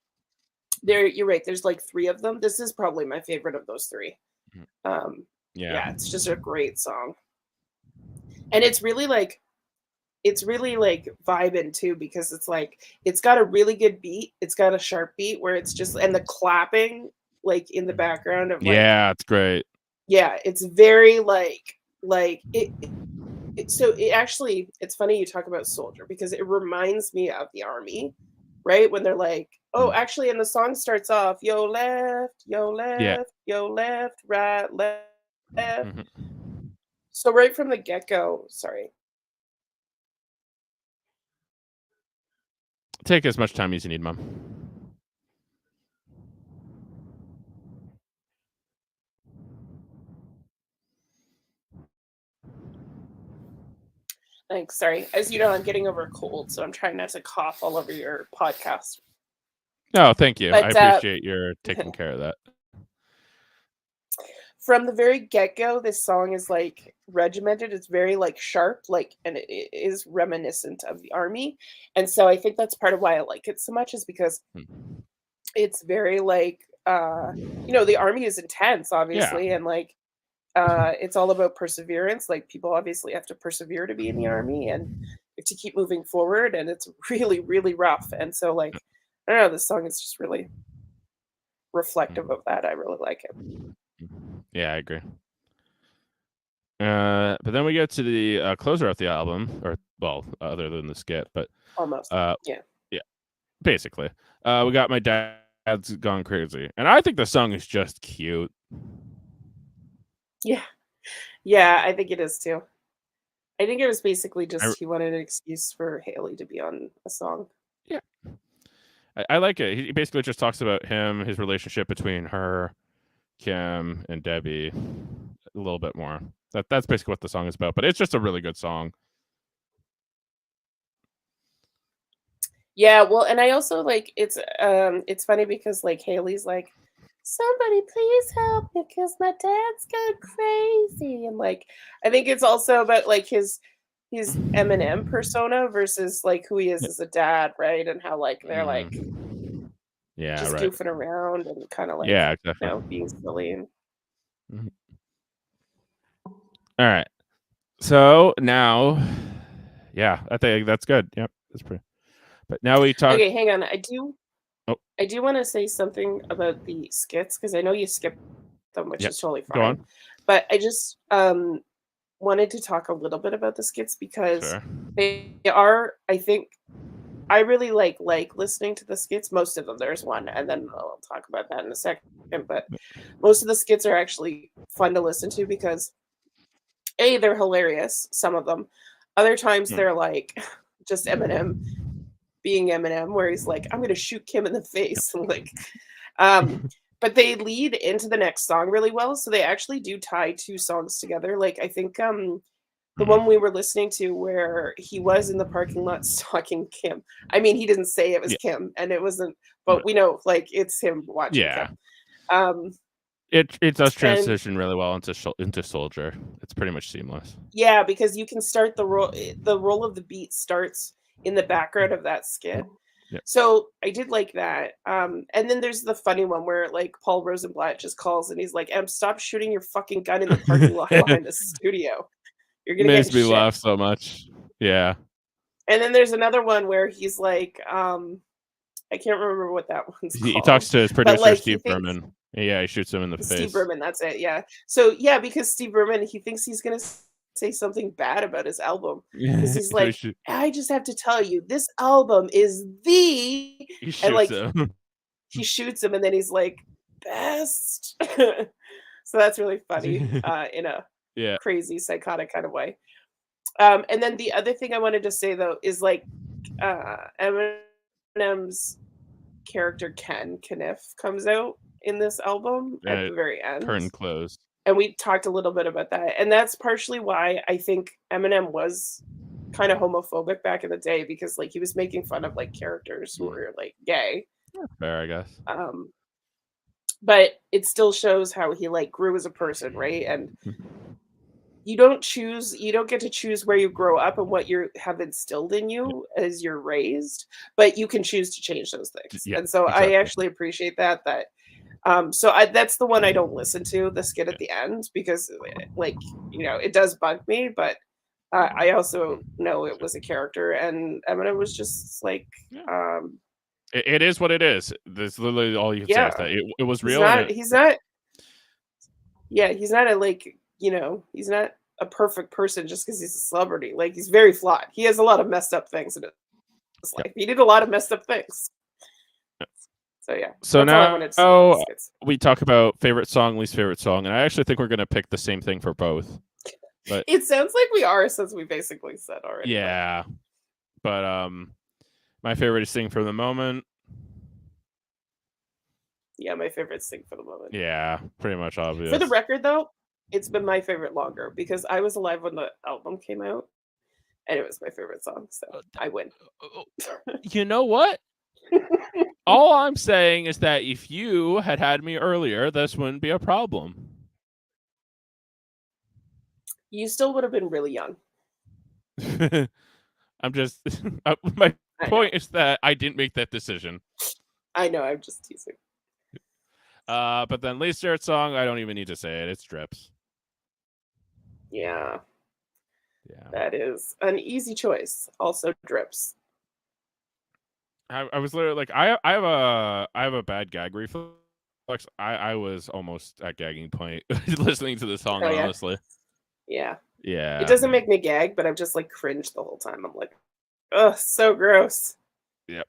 There, you're right. There's like three of them. This is probably my favorite of those three. Um, Yeah. yeah, it's just a great song, and it's really like vibing too because it's like it's got a really good beat. It's got a sharp beat where it's just and the clapping like in the background of like Yeah, it's great. yeah, it's very like so it actually it's funny you talk about Soldier because it reminds me of the army right? When they're like, oh, actually, and the song starts off, yo left, yo Yeah. left, yo left, right, left. Mm-hmm. So right from the get-go, sorry. Take as much time as you need, Mom. Thanks, sorry. As you know, I'm getting over a cold, so I'm trying not to cough all over your podcast. No, thank you. I But appreciate your taking care of that. from the very get-go, this song is like regimented. It's very like sharp, like, and it is reminiscent of the army. And so I think that's part of why I like it so much, is because it's very like the army is intense, Yeah. obviously, and like it's all about perseverance. Like people obviously have to persevere to be in the army and to keep moving forward, and it's really, really rough. And so like I don't know, this song is just really reflective of that. I really like it. Yeah, I agree. But then we get to the closer of the album, or well, other than the skit, but Almost. yeah, basically, we got My Dad's Gone Crazy, and I think the song is just cute. Yeah, I think it is too. I think it was basically just he wanted an excuse for Haley to be on a song. Yeah, I like it. He basically just talks about his relationship between her, Kim, and Debbie a little bit more. That's basically what the song is about, but it's just a really good song. Yeah, well, and I also like it's funny because like Haley's like, somebody please help me because my dad's gone crazy. And like I think it's also about like his Eminem persona versus like who he is as a dad, right? And how like they're like just right. goofing around and kind of like exactly. being silly. And all right. So now, I think that's good. Yep, that's pretty. But now we talk. Okay, hang on. I Oh, do want to say something about the skits because I know you skipped them, which is totally go fine. on. But I just wanted to talk a little bit about the skits because Sure. they are, I think, I really like listening to the skits. Most of them, there's one, and then I'll talk about that in a second. But most of the skits are actually fun to listen to because A, they're hilarious, some of them. Other times they're like just Eminem being Eminem, where he's like, I'm gonna shoot Kim in the face. And like but they lead into the next song really well. So they actually do tie two songs together. Like I think the one we were listening to where he was in the parking lot stalking Kim. I mean, he didn't say it was Kim, and it wasn't, but we know like it's him watching Kim. It does transition really well into Soldier. It's pretty much seamless. Yeah, because you can start the roll of the beat starts in the background of that skit. Yep. So I did like that. And then there's the funny one where like Paul Rosenblatt just calls and he's like, stop shooting your fucking gun in the parking lot behind the studio. You're gonna Makes get me shit. laugh so much. Yeah. And then there's another one where he's like, I can't remember what that one's called. He talks to his producer, like, Steve Berman. Yeah, he shoots him in the face. Steve Berman, that's it. Yeah. So yeah, because Steve Berman, he thinks he's gonna say something bad about his album because he's like, I just have to tell you, this album is the. He shoots and like him. he shoots him, and then he's like, best. So that's really funny in a crazy psychotic kind of way. And then the other thing I wanted to say though is like Eminem's character Ken Kniff comes out in this album at the very end. Curtain closed. And we talked a little bit about that. And that's partially why I think Eminem was kind of homophobic back in the day because like he was making fun of like characters who were like gay. Fair, I guess. But it still shows how he like grew as a person, right? And you don't get to choose where you grow up and what you have instilled in you as you're raised, but you can choose to change those things. And so I actually appreciate that that's the one I don't listen to, the skit at the end, because like, it does bug me, but I also know it was a character and Eminem was just like it is what it is. That's literally all you can say is that it was real. He's not a like, he's not a perfect person just because he's a celebrity. Like he's very flawed. He has a lot of messed up things in his life. He did a lot of messed up things. So yeah, So that's all I wanted to say about the now skits. we talk about favorite song, least favorite song, and I actually think we're gonna pick the same thing for both. But It sounds like we are, since we basically said already. yeah, but my favorite is Sing for the Moment. Yeah, my favorite Sing for the Moment. Yeah, pretty much obvious. For the record, though, it's been my favorite longer because I was alive when the album came out, and it was my favorite song. So I win. You know what? All I'm saying is that if you had me earlier, this wouldn't be a problem. You still would have been really young. I'm just my point is that I didn't make that decision. I know, I'm just teasing. But then least favorite song, I don't even need to say it. It's Drips. Yeah. Yeah. That is an easy choice. Also Drips. I was literally like, I have a bad gag reflex. I was almost at gagging point listening to the song, Oh, yeah? honestly. Yeah. Yeah. It doesn't make me gag, but I'm just like cringed the whole time. I'm like, ugh, so gross. Yep.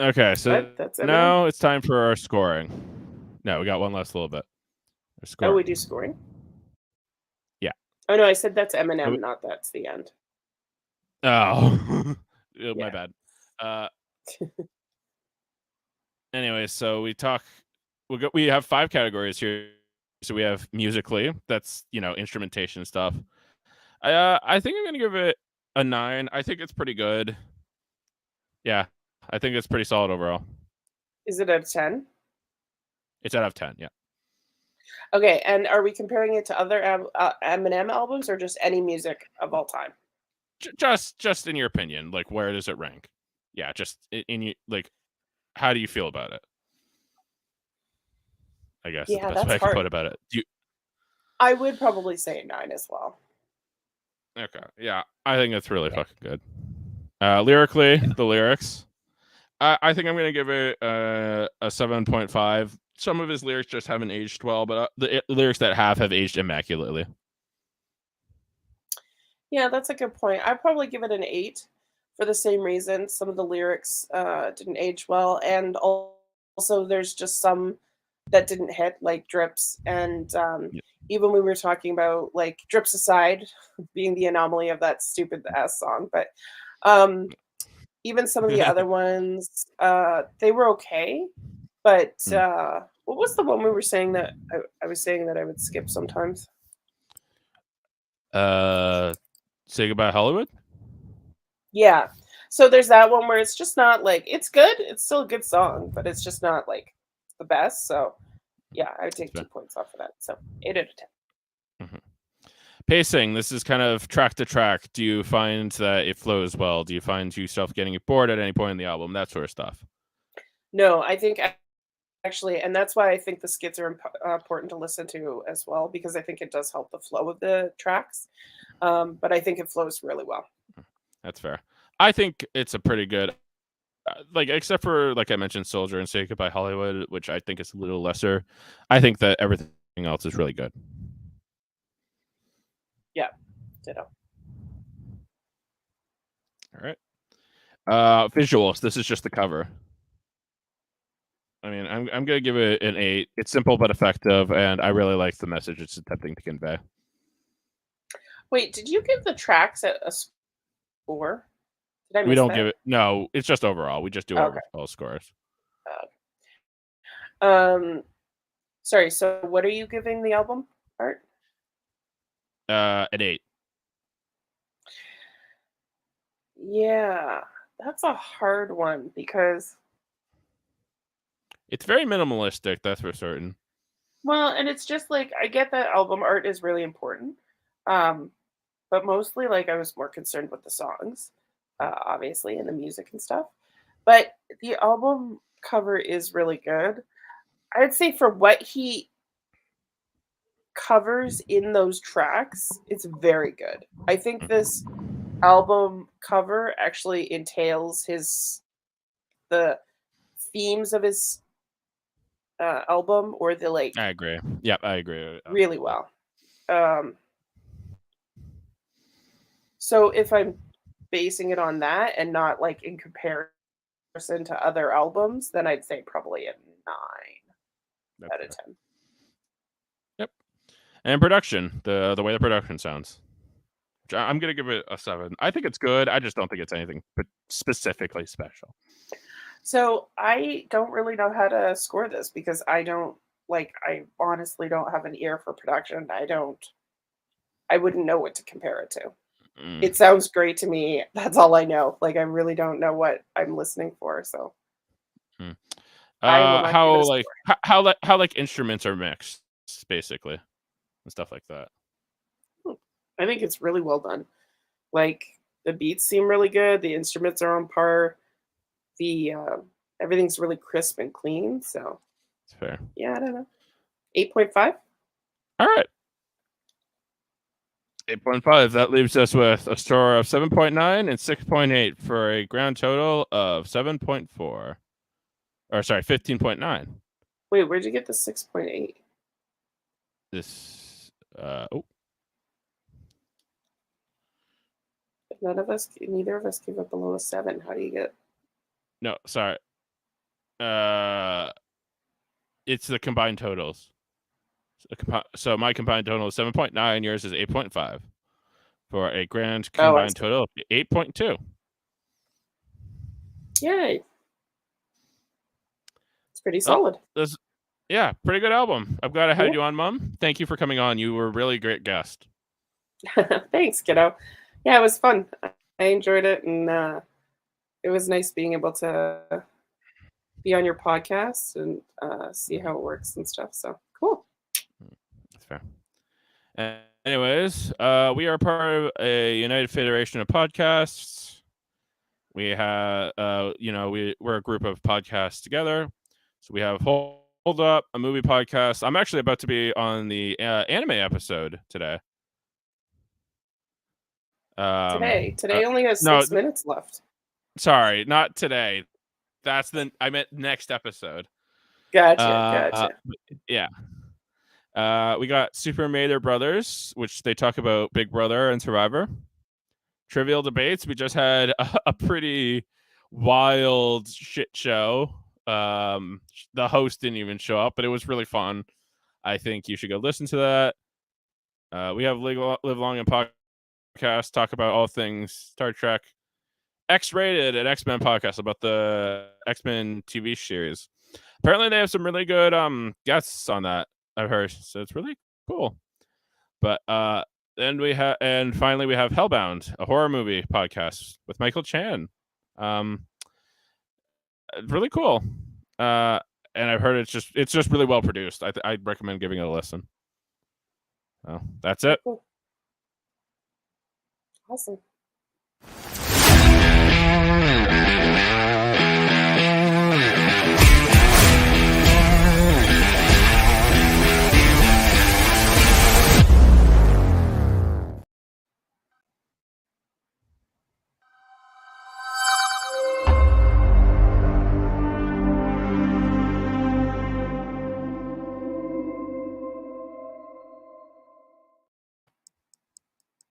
Okay, so But that's Eminem. now it's time for our scoring. No, we got one last little bit. Oh, we do scoring? Yeah. Oh no, I said that's Eminem, not that's the end. Oh, my bad. Anyway, so we have 5 categories here. So we have musically, that's, instrumentation stuff. I think I'm gonna give it a 9. I think it's pretty good. Yeah, I think it's pretty solid overall. Is it out of 10? It's out of 10, yeah. Okay, and are we comparing it to other Eminem albums or just any music of all time? Just in your opinion, like, where does it rank? Yeah, just in like, how do you feel about it? I guess is the best way I can put about it. I would probably say a 9 as well. Okay, yeah, I think it's really fucking good. Lyrically, the lyrics, I think I'm gonna give it a 7.5. Some of his lyrics just haven't aged well, but the lyrics that have aged immaculately. Yeah, that's a good point. I'd probably give it an 8 for the same reason. Some of the lyrics didn't age well, and also there's just some that didn't hit, like Drips. And even when we were talking about, like, Drips aside, being the anomaly of that stupid ass song, but even some of the other ones, they were okay. But what was the one we were saying that I was saying that I would skip sometimes? Say Goodbye Hollywood? Yeah. So there's that one where it's just not like, it's good. It's still a good song, but it's just not like the best. So yeah, I would take 2 points off of that. So 8 out of 10. Mm-hmm. Pacing, this is kind of track to track. Do you find that it flows well? Do you find yourself getting bored at any point in the album? That sort of stuff. No, I think actually, and that's why I think the skits are important to listen to as well, because I think it does help the flow of the tracks. But I think it flows really well. That's fair. I think it's a pretty good, like, except for, like I mentioned, Soldier and Say Goodbye Hollywood, which I think is a little lesser. I think that everything else is really good. Yeah, ditto. All right. Visuals. This is just the cover. I mean, I'm gonna give it an 8. It's simple but effective, and I really like the message it's attempting to convey. Wait, did you give the tracks a score? Did I miss We don't that? give it. No, it's just overall. We just do overall scores. Sorry. So, what are you giving the album art? An 8. Yeah, that's a hard one because, it's very minimalistic. That's for certain. well, and it's just like, I get that album art is really important, but mostly, like, I was more concerned with the songs, obviously, and the music and stuff. But the album cover is really good. I'd say for what he covers in those tracks, it's very good. I think this album cover actually entails the themes of his album, or the, like, I agree. Yep, I agree. really well. So if I'm basing it on that and not like in comparison comparison to other albums, then I'd say probably a 9 That's out of fair. 10. Yep. And production, the way the production sounds. I'm gonna give it a 7. I think it's good. I just don't think it's anything specifically special. So I don't really know how to score this because I don't I honestly don't have an ear for production. I wouldn't know what to compare it to. It sounds great to me. That's all I know. Like I really don't know what I'm listening for. So Mm. I will not give it a score. How like instruments are mixed, basically, and stuff like that. I think it's really well done. Like the beats seem really good. The instruments are on par. The everything's really crisp and clean. So It's fair. yeah, I don't know. 8.5. All right. 8.5. That leaves us with a score of 7.9 and 6.8 for a grand total of 7.4. Or sorry, 15.9. Wait, where'd you get the 6.8? This Neither of us gave it below a 7. How do you get? No, sorry. It's the combined totals. So my combined total is 7.9. Yours is 8.5 for a grand combined total of 8.2. Yay! It's pretty solid. Yeah, pretty good album. I'm glad I had you on, Mom. Thank you for coming on. You were a really great guest. Thanks, kiddo. Yeah, it was fun. I enjoyed it, and it was nice being able to be on your podcast and see how it works and stuff. So cool. That's fair. Anyways, we are part of a United Federation of Podcasts. We have, we're a group of podcasts together. So we have Hold Up, a movie podcast. I'm actually about to be on the anime episode today. Today only has 6 minutes left. Sorry, not today. I meant next episode. Gotcha. Yeah. We got Super Mader Brothers, which they talk about Big Brother and Survivor. Trivial Debates. We just had a pretty wild shit show. The host didn't even show up, but it was really fun. I think you should go listen to that. We have Live Long and Podcast, talk about all things Star Trek. X-Rated, an X-Men podcast about the X-Men TV series. Apparently they have some really good guests on that, I've heard. So it's really cool. But then finally we have Hellbound, a horror movie podcast with Michael Chan. Really cool. And I've heard it's just really well produced. I'd recommend giving it a listen. That's it. Cool. Awesome.